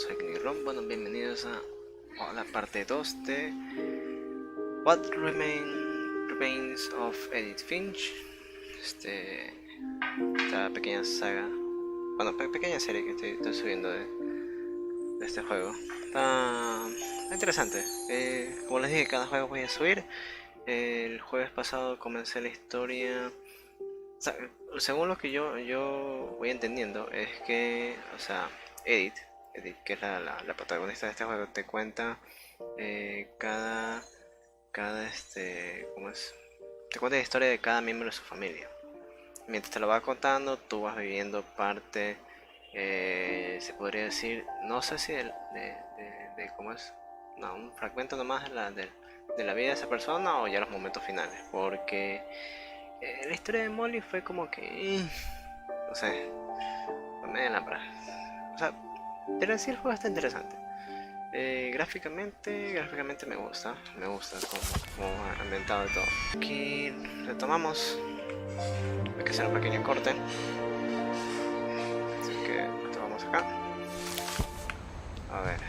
soy Ron. Bueno, bienvenidos a la parte 2 de What Remains of Edith Finch. Esta pequeña saga, bueno, pequeña serie que estoy subiendo de este juego. Está interesante. Como les dije, cada juego voy a subir. El jueves pasado comencé la historia. O sea, según lo que yo voy entendiendo, es que, o sea, Edith, que es la protagonista de este juego, te cuenta cada ¿cómo es? Te cuenta la historia de cada miembro de su familia. Mientras te lo va contando, tú vas viviendo parte, se podría decir, no sé si de ¿cómo es? No, un fragmento nomás de la vida de esa persona o ya los momentos finales, porque la historia de Molly fue como que, no sé, fue medio lámpara. O sea, pero en sí el juego está interesante. Gráficamente me gusta como ambientado y todo. Aquí retomamos. Hay que hacer un pequeño corte. Así que retomamos acá. A ver,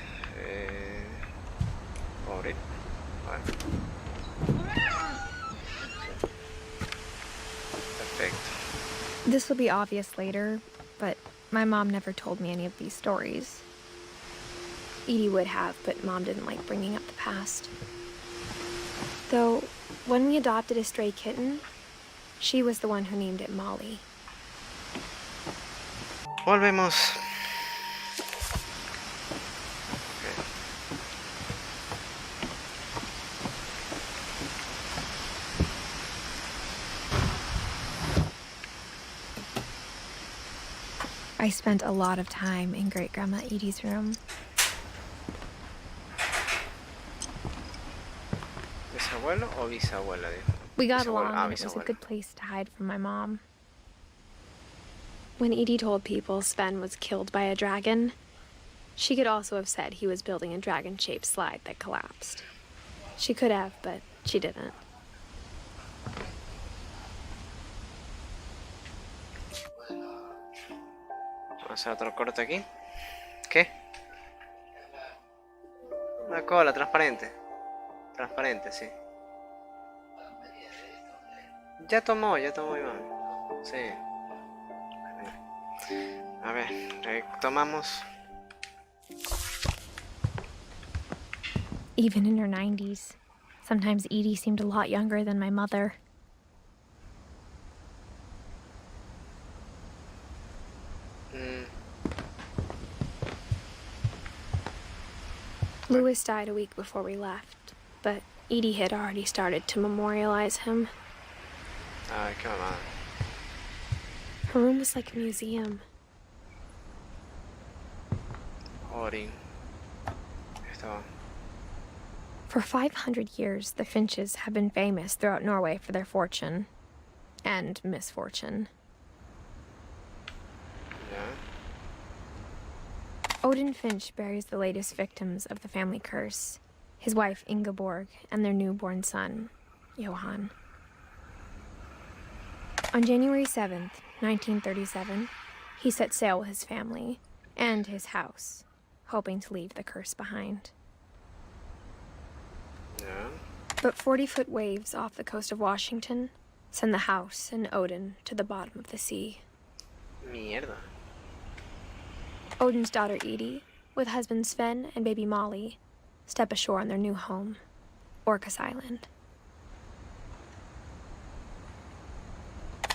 ¿puedo abrir? A ver. Perfecto. This will be obvious later, but my mom never told me any of these stories. Edie would have, but Mom didn't like bringing up the past. Though, when we adopted a stray kitten, she was the one who named it Molly. Volvemos. I spent a lot of time in Great-Grandma Edie's room. ¿Bisabuelo o bisabuela? We got along, and it was a good place to hide from my mom. When Edie told people Sven was killed by a dragon, she could also have said he was building a dragon-shaped slide that collapsed. She could have, but she didn't. Vamos a hacer otro corte aquí. ¿Qué? Una cola transparente. Transparente, sí. Ya tomó Iván. Sí. A ver, tomamos. Even in her 90s, sometimes Edie seemed a lot younger than my mother. Louis died a week before we left, but Edie had already started to memorialize him. Ay, qué mamada. Her room was like a museum. Orgin. Estaba. For 500 years, the Finches have been famous throughout Norway for their fortune and misfortune. Yeah. Odin Finch buries the latest victims of the family curse, his wife Ingeborg and their newborn son, Johan. On January 7th, 1937, he set sail with his family and his house, hoping to leave the curse behind. Yeah. But 40-foot waves off the coast of Washington send the house and Odin to the bottom of the sea. Mierda. Odin's daughter Edie, with husband Sven and baby Molly, step ashore on their new home, Orcas Island.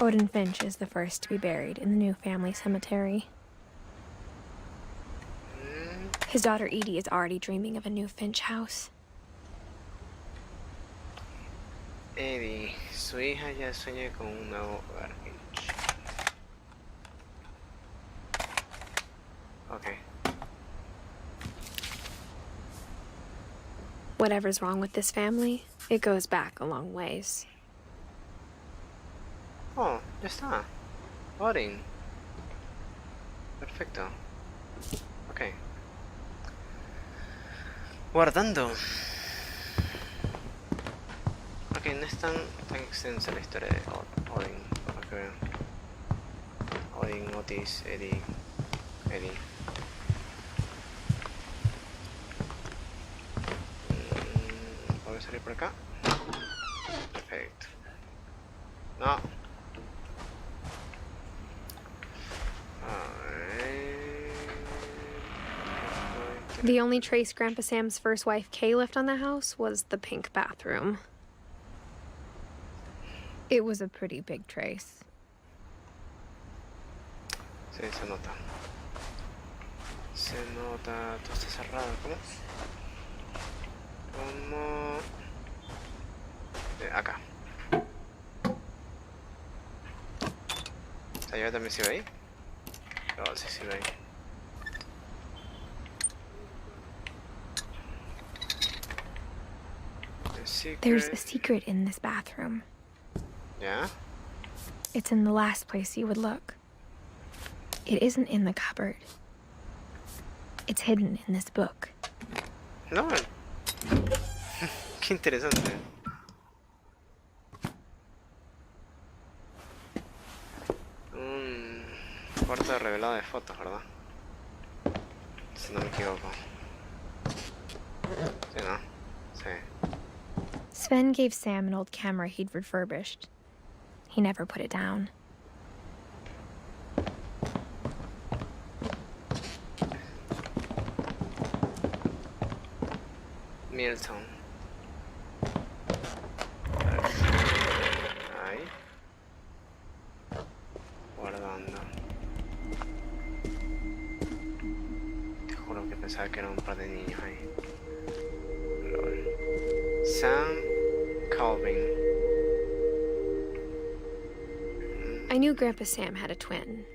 Odin Finch is the first to be buried in the new family cemetery. His daughter Edie is already dreaming of a new Finch house. Edie, su hija ya sueña con un nuevo hogar. Okay. Whatever's wrong with this family, it goes back a long ways. Oh, ya está. Orgin. Perfecto. Ok. Guardando. Ok, no es tan extensa la historia de Orgin, por lo que veo. Orgin, Otis, Edie. salir por acá. Perfecto. No. A ver. The only trace Grandpa Sam's first wife, Kay, left on the house was the pink bathroom. It was a pretty big trace. Sí, se nota. Se nota. Todo está cerrado. ¿Cómo? ¿Cómo? Acá. ¿La llave también se ve ahí? No, sí se ve ahí. There's a secret in this bathroom. Yeah? It's in the last place you would look. It isn't in the cupboard. It's hidden in this book. No. Qué interesante. Un cuarto revelado de fotos, ¿verdad? Si no me equivoco. Sí, ¿no? Sí. Sven gave Sam an old camera he'd refurbished. He never put it down. Milton. Ahí. Guardando. Te juro que pensaba que eran un par de niños ahí. Lol. Sam Calvin. I knew Grandpa Sam had a twin.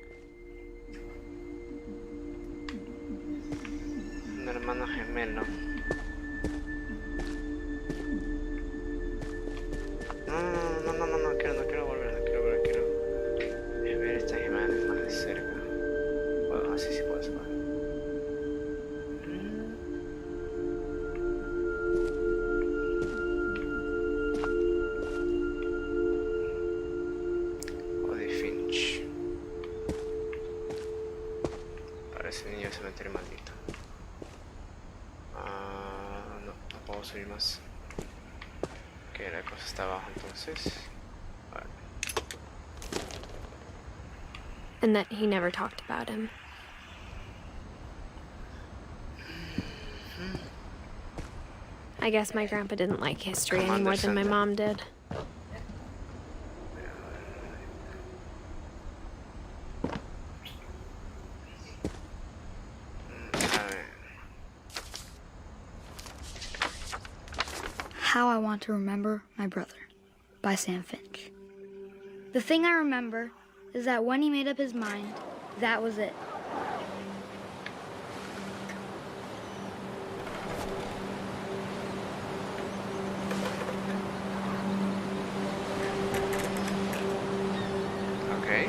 Un hermano gemelo. No quiero volver, quiero ver estas imágenes más de cerca. Bueno, así sí puedo saber. Edith Finch. Parece niño de cementerio maldito. No puedo subir más. Que la cosa está abajo entonces. Vale. And that he never talked about him. I guess my grandpa didn't like history any more than my mom did. How I Want to Remember My Brother by Sam Finch. The thing I remember is that when he made up his mind, that was it. Okay.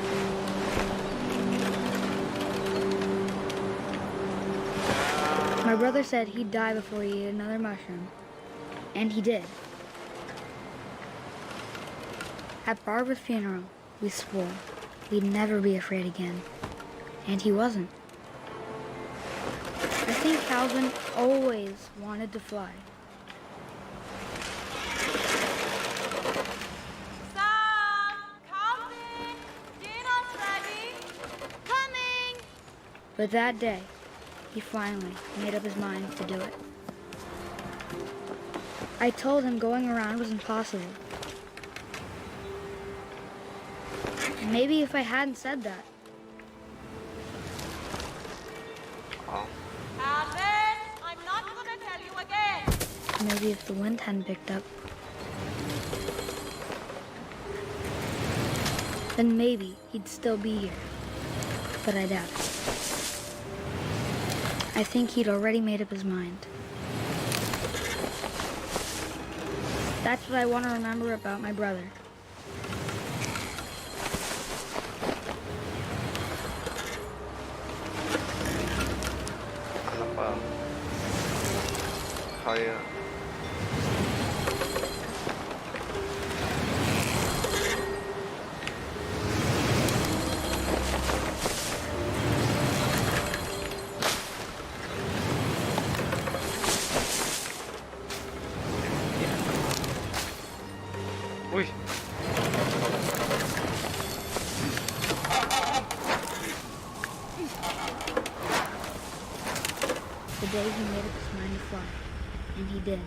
My brother said he'd die before he ate another mushroom. And he did. At Barbara's funeral, we swore we'd never be afraid again. And he wasn't. I think Calvin always wanted to fly. Sam! Calvin! Dinner's ready! Coming! But that day, he finally made up his mind to do it. I told him going around was impossible. Maybe if I hadn't said that. Oh. Calvin! I'm not gonna tell you again! Maybe if the wind hadn't picked up. Then maybe he'd still be here. But I doubt it. I think he'd already made up his mind. That's what I want to remember about my brother. No puedo. Jodido. Uy. The day he made up his mind to fly. And he did.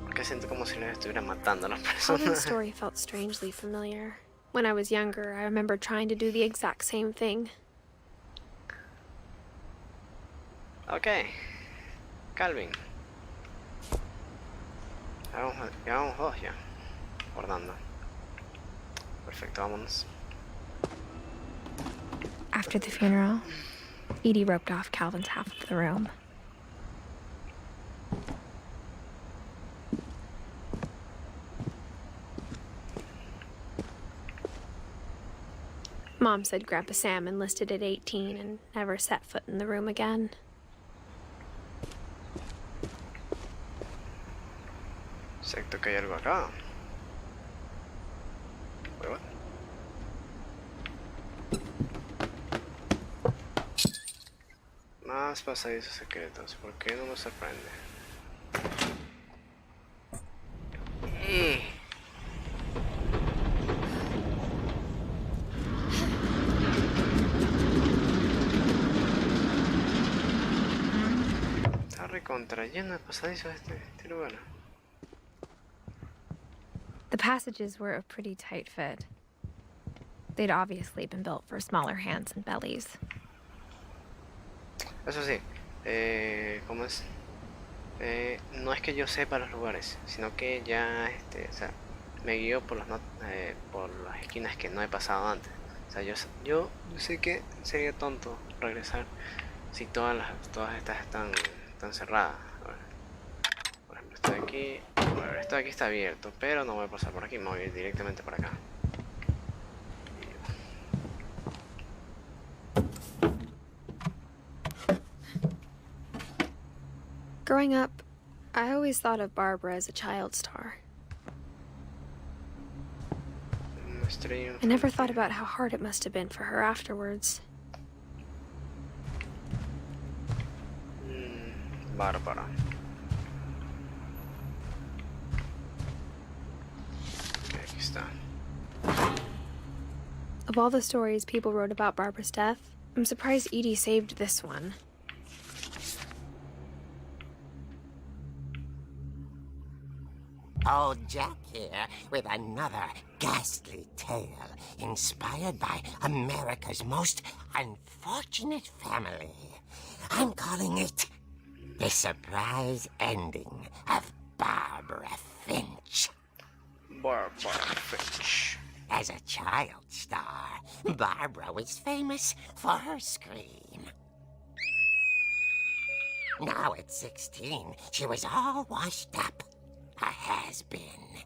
Porque siento como si les estuviera matando a las Alden's personas. story felt strangely familiar. When I was younger, I remember trying to do the exact same thing. Ok. Calvin. Llevamos dos ya. Guardando. Perfecto, vámonos. After the funeral, Edie roped off Calvin's half of the room. Mom said Grandpa Sam enlisted at 18 and never set foot in the room again. Excepto que hay algo acá. Wait, what? Más pasadizos secretos. ¿Por qué no me sorprende? Está recontra lleno de pasadizos este lugar. The passages were a pretty tight fit. They'd obviously been built for smaller hands and bellies. Eso sí, ¿cómo es? No es que yo sepa los lugares, sino que ya, o sea, me guío por por las esquinas que no he pasado antes. O sea, yo sé que sería tonto regresar si todas estas están cerradas. A ver. Por ejemplo, esto de aquí está abierto, pero no voy a pasar por aquí, me voy a ir directamente para acá. Growing up, I always thought of Barbara as a child star. I never thought about how hard it must have been for her afterwards. Bárbara. Aquí está. Of all the stories people wrote about Barbara's death, I'm surprised Edie saved this one. Old Jack here with another ghastly tale inspired by America's most unfortunate family. I'm calling it The Surprise Ending of Barbara Finch. Barbara Finch. As a child star, Barbara was famous for her scream. Now at 16, she was all washed up. A has-been.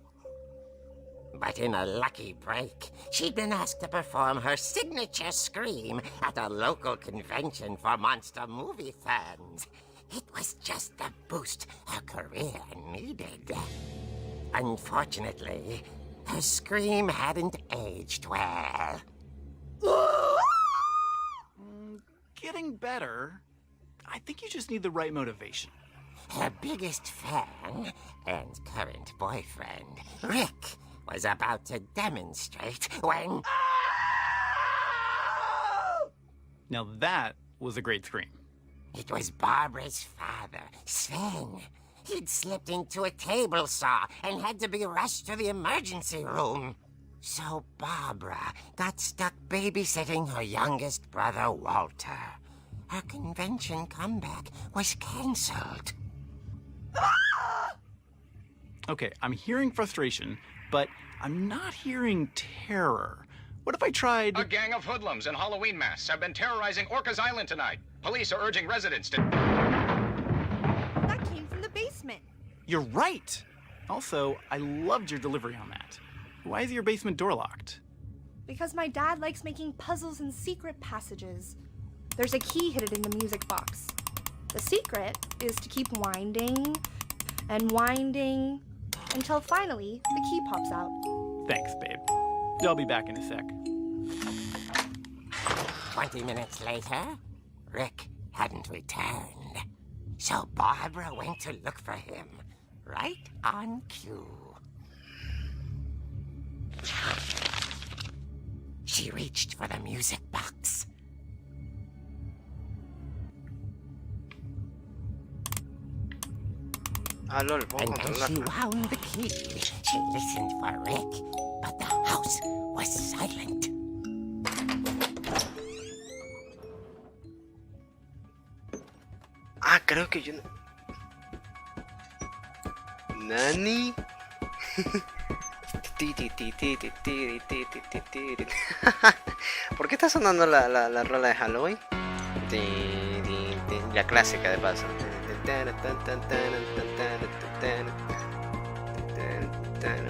But in a lucky break, she'd been asked to perform her signature scream at a local convention for monster movie fans. It was just the boost her career needed. Unfortunately, her scream hadn't aged well. Getting better. I think you just need the right motivation. Her biggest fan and current boyfriend, Rick, was about to demonstrate when... Now that was a great scream. It was Barbara's father, Sven. He'd slipped into a table saw and had to be rushed to the emergency room. So Barbara got stuck babysitting her youngest brother, Walter. Her convention comeback was cancelled. Okay, I'm hearing frustration, but I'm not hearing terror. What if I tried... A gang of hoodlums in Halloween masks have been terrorizing Orcas Island tonight. Police are urging residents to... That came from the basement. You're right! Also, I loved your delivery on that. Why is your basement door locked? Because my dad likes making puzzles and secret passages. There's a key hidden in the music box. The secret is to keep winding and winding until finally the key pops out. Thanks, babe. I'll be back in a sec. 20 minutes later, Rick hadn't returned. So Barbara went to look for him, right on cue. She reached for the music box. Ah, lol, puedo And when she controlarla. wound the key, she listened for Rick, but the house was silent. Ah, creo que yo no... ¿Nani? ¿Por qué está sonando la rola de Halloween? La clásica de paso.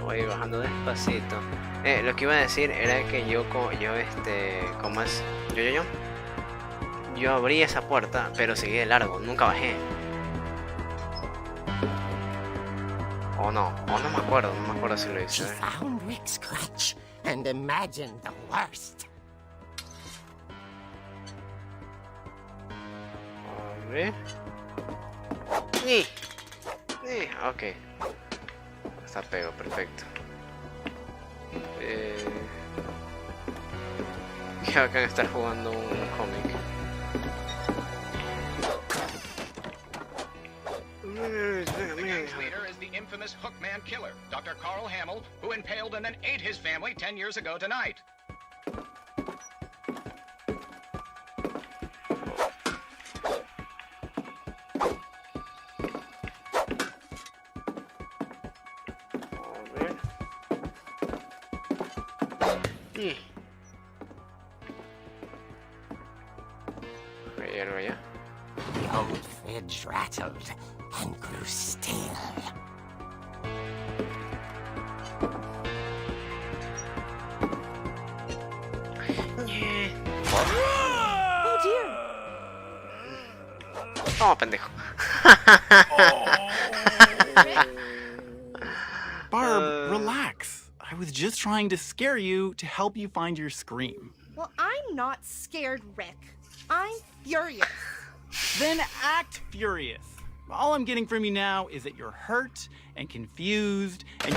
Voy bajando despacito. Lo que iba a decir era que ¿cómo es? Yo abrí esa puerta, pero seguí de largo, nunca bajé. O no me acuerdo si lo She hice. found Rick's crutch and imagined the worst. A ver. Ok. Está pego, perfecto. Qué bacán estar jugando un cómic. The gang's leader is the infamous Hookman killer, Dr. Carl Hamill, who impaled and then ate his family 10 years ago tonight. A ver. Algo ya. The old fridge rattled and grew still. Oh dear. Oh, pendejo. Barb, relax. I was just trying to scare you to help you find your scream. Well, I'm not scared, Rick. I'm furious. Then act furious. All I'm getting from you now is that you're hurt and confused and...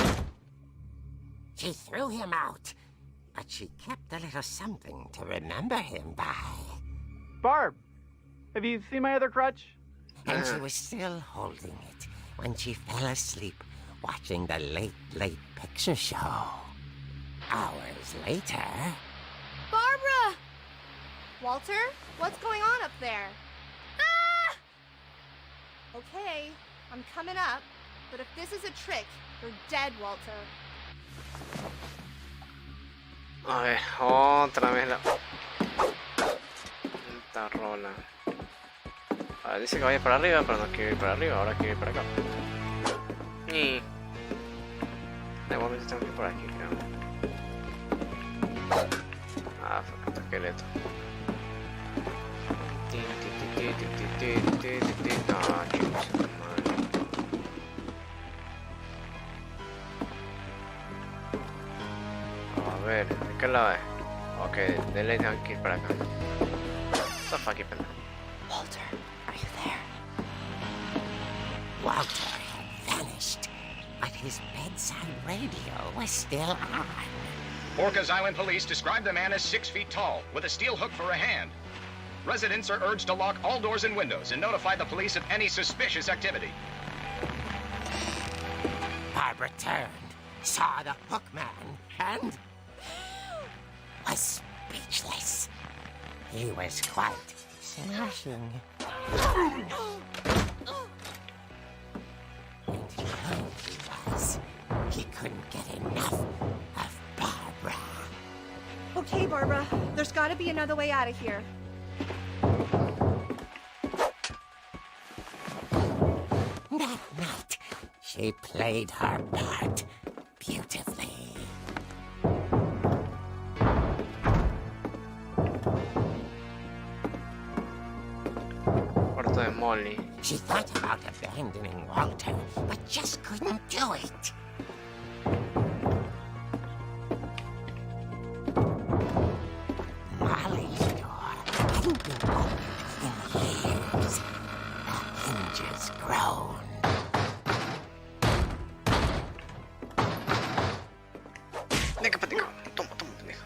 She threw him out, but she kept a little something to remember him by. Barb, have you seen my other crutch? And she was still holding it when she fell asleep watching the late picture show. Hours later... Barbara! Walter, what's going on up there? Ah! Okay, I'm coming up, but if this is a trick, you're dead, Walter. A ver, otra vez la... Esta rola. A ver, dice que vaya para arriba, pero no quiero ir para arriba, ahora quiero ir para acá. Y... De momento tengo que ir por aquí, creo. Ah, fue un esqueleto. Ah, chicos, madre. A ver, ¿de qué lado es? Ok, de ley tengo que ir para acá. Zafa aquí, pendejo. Walter, are you there? Walter had vanished, but his bedside radio was still on. Orcas Island police describe the man as 6 feet tall, with a steel hook for a hand. Residents are urged to lock all doors and windows and notify the police of any suspicious activity. Barbara turned, saw the hook man, and was speechless. He was quite smashing. And young he was. He couldn't get enough of Barbara. Okay, Barbara, there's gotta be another way out of here. That night, she played her part beautifully. Cuarto de Molly. She thought about abandoning Walter, but just couldn't do it. Molly's door Venga, pendejo. Toma, pendejo.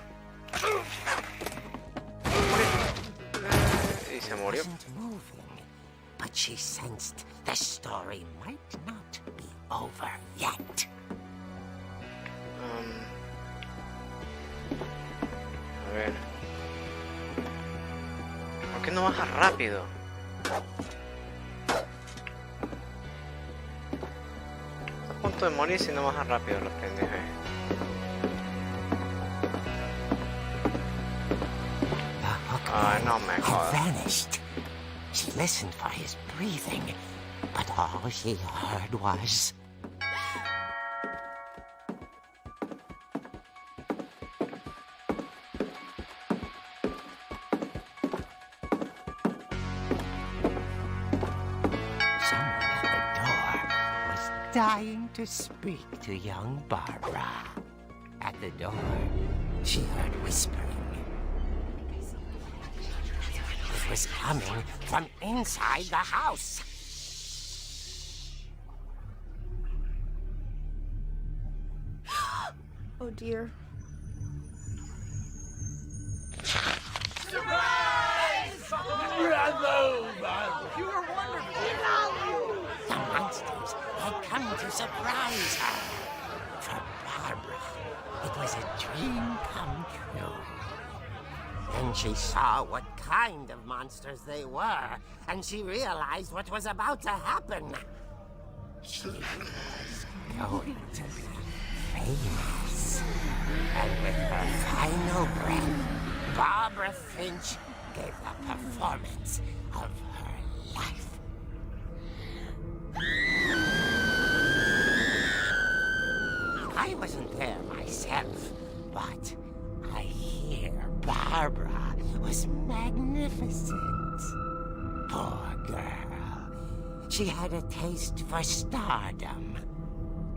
Y se murió. Wasn't moving, but she sensed the story might not be over yet. A ver. ¿Por qué no baja rápido? Está a punto de morir si no baja rápido los pendejos. Ay, no me Had jodas. vanished. She listened for his breathing, but all she heard was... Someone at the door was dying to speak to young Barbara. At the door, she heard whispering. It was coming from inside the house. Oh dear. The monsters had come to surprise her. For Barbara, it was a dream come true. Then she saw what kind of monsters they were, and she realized what was about to happen. She was going to be famous. And with her final breath, Barbara Finch gave the performance of her life. I wasn't there myself, but I hear Barbara was magnificent. Poor girl. She had a taste for stardom.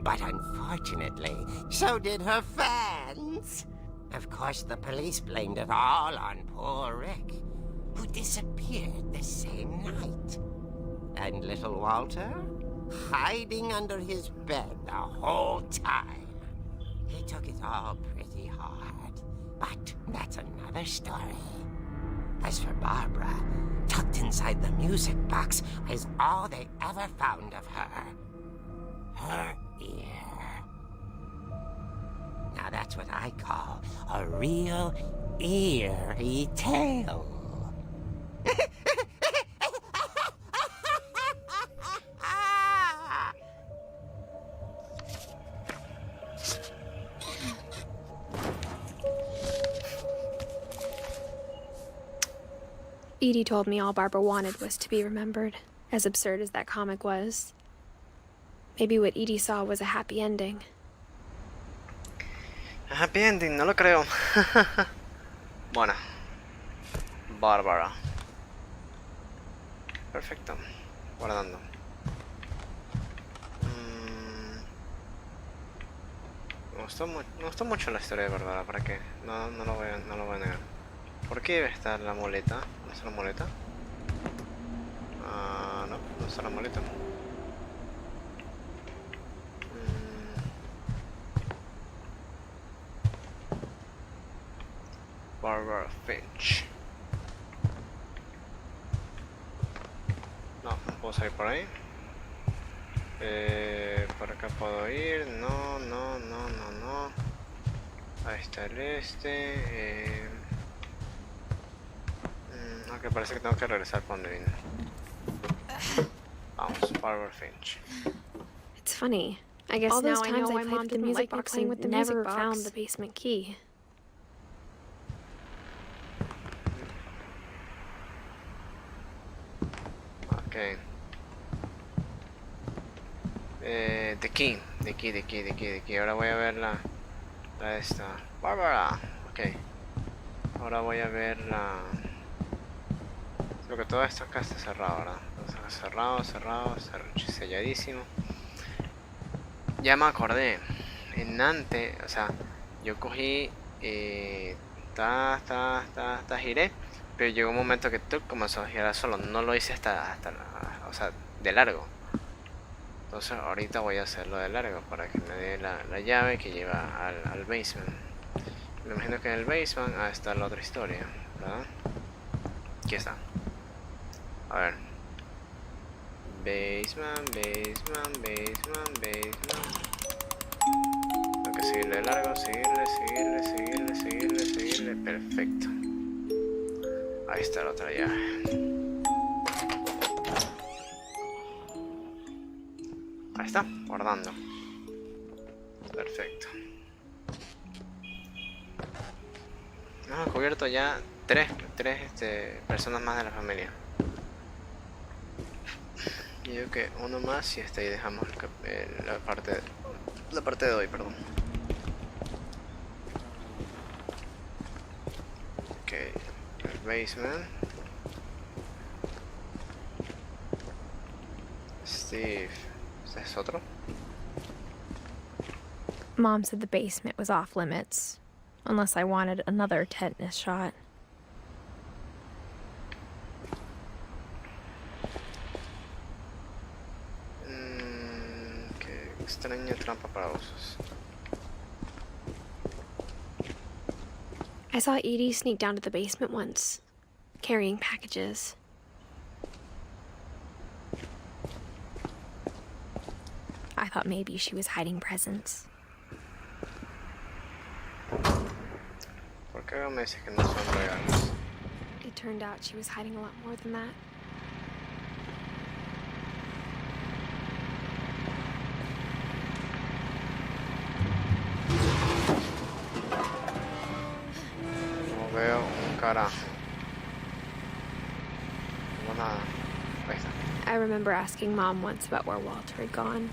But unfortunately, so did her fans. Of course, the police blamed it all on poor Rick, who disappeared the same night. And little Walter, hiding under his bed the whole time. He took it all pretty hard, but that's another story. As for Barbara, tucked inside the music box is all they ever found of her. Her ear. Now that's what I call a real eerie tale. Edie told me all Barbara wanted was to be remembered, as absurd as that comic was. Maybe what Edie saw was a happy ending. A happy ending, no lo creo. Bueno. Bárbara. Perfecto. Guardando. Me gustó mucho la historia de Bárbara, ¿para qué? No lo voy a negar. ¿Por qué debe estar la muleta? ¿No está la muleta? No está la muleta. Barbara Finch. No puedo salir por ahí. Por acá puedo ir. No. Ahí está el este. Aunque parece que tengo que regresar por donde vine. Vamos, Barbara Finch. It's funny. I guess all those times I played the music box and with the never found the basement key. Okay. The key. Ahora voy a ver la esta. Bárbara. Ok. Ahora voy a ver la... Creo que todo esto acá está cerrado, ¿verdad? Cerrado, selladísimo. Ya me acordé. En antes, o sea, yo cogí... giré. Pero llegó un momento que tú comenzó a girar solo. No lo hice hasta o sea, de largo. Entonces ahorita voy a hacerlo de largo para que me dé la llave que lleva al basement. Me imagino que en el basement está la otra historia, ¿verdad? Aquí está. A ver. Basement. Tengo que seguirle de largo, seguirle. Perfecto. Ahí está la otra llave. Ahí está, guardando. Perfecto. Hemos descubierto ya tres personas más de la familia. Yo digo que uno más y hasta ahí dejamos la parte de hoy, perdón. Ok, el basement. Steve, ¿este es otro? Mom said the basement was off limits, unless I wanted another tetanus shot. Qué extraña trampa para osos. I saw Edie sneak down to the basement once, carrying packages. I thought maybe she was hiding presents. ¿Por qué me dices que no son regalos? It turned out she was hiding a lot more than that. No veo un carajo. No nada. Ahí está. I remember asking Mom once about where Walter had gone.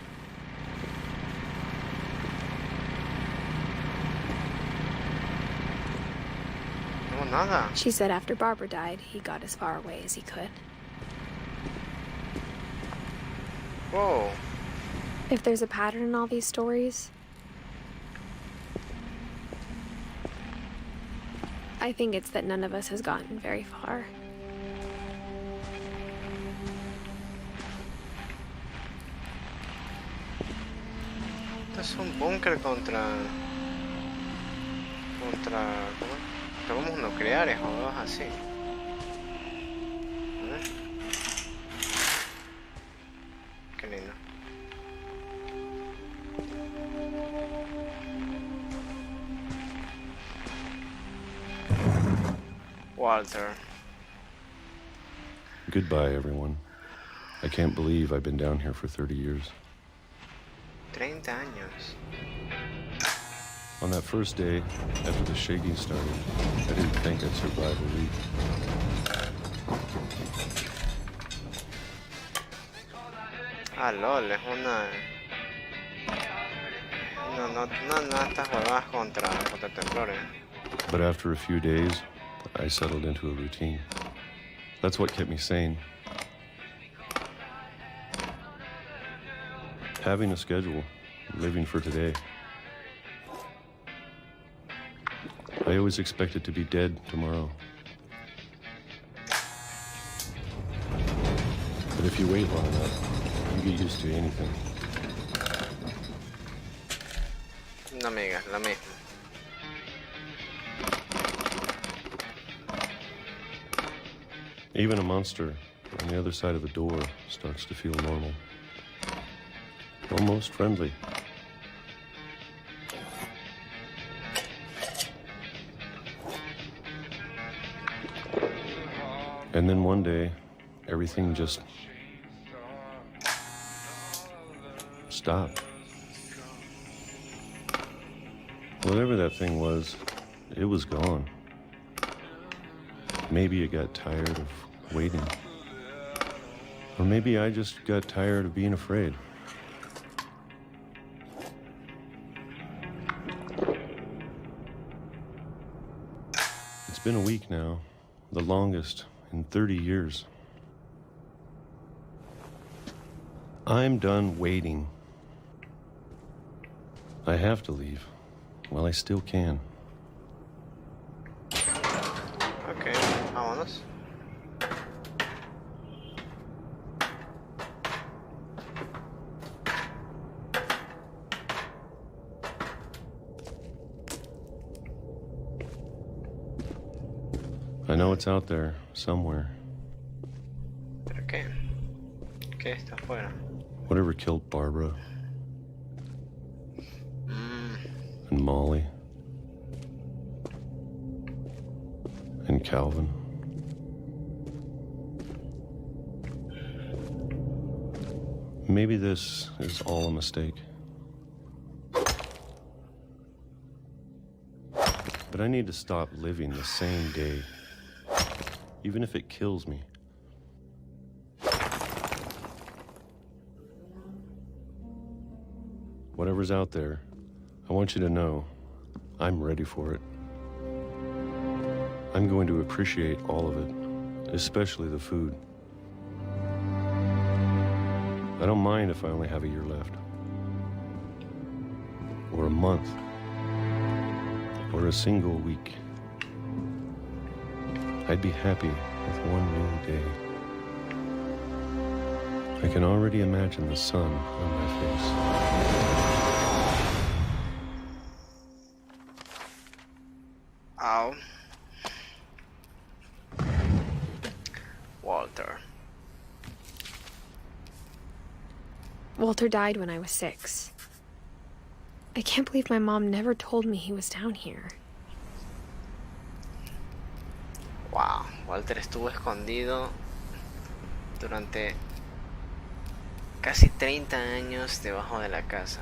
No, nada. She said after Barbara died, he got as far away as he could. Whoa. If there's a pattern in all these stories, I think it's that none of us has gotten very far. Esto es un búnker contra ¿cómo? Bombas nucleares o dos así. A ver. Qué lindo. Walter. Goodbye, everyone. I can't believe I've been down here for 30 years. 30 años. On that first day, after the shaking started, I didn't think I'd survive a week. Ah, lol, es una... No estas huevadas contra temblores. But after a few days, I settled into a routine. That's what kept me sane. Having a schedule, living for today. I always expected to be dead tomorrow. But if you wait long enough, you get used to anything. No me digas, lo mismo. Even a monster on the other side of a door starts to feel normal. Almost friendly. And then one day, everything just stopped. Whatever that thing was, it was gone. Maybe it got tired of waiting. Or maybe I just got tired of being afraid. It's been a week now, the longest in 30 years. I'm done waiting. I have to leave while I still can. Ok, vámonos. know it's out there, somewhere. ¿Pero qué? ¿Qué está afuera? Whatever killed Barbara. And Molly. And Calvin. Maybe this is all a mistake. But I need to stop living the same day, even if it kills me. Whatever's out there, I want you to know I'm ready for it. I'm going to appreciate all of it, especially the food. I don't mind if I only have a year left, or a month, or a single week. I'd be happy with one new day. I can already imagine the sun on my face. Ow. Walter. Walter died when I was 6. I can't believe my mom never told me he was down here. Wow, Walter estuvo escondido durante casi 30 años debajo de la casa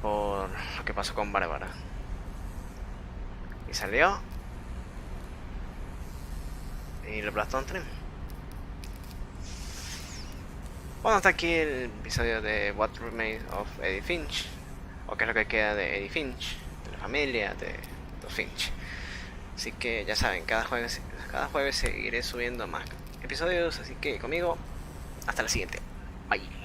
por lo que pasó con Bárbara. Y salió y lo aplastó un tren. Bueno, hasta aquí el episodio de What Remains of Edith Finch, o qué es lo que queda de Edith Finch, de la familia de los Finch. Así que ya saben, cada jueves seguiré subiendo más episodios, así que conmigo, hasta la siguiente. Bye.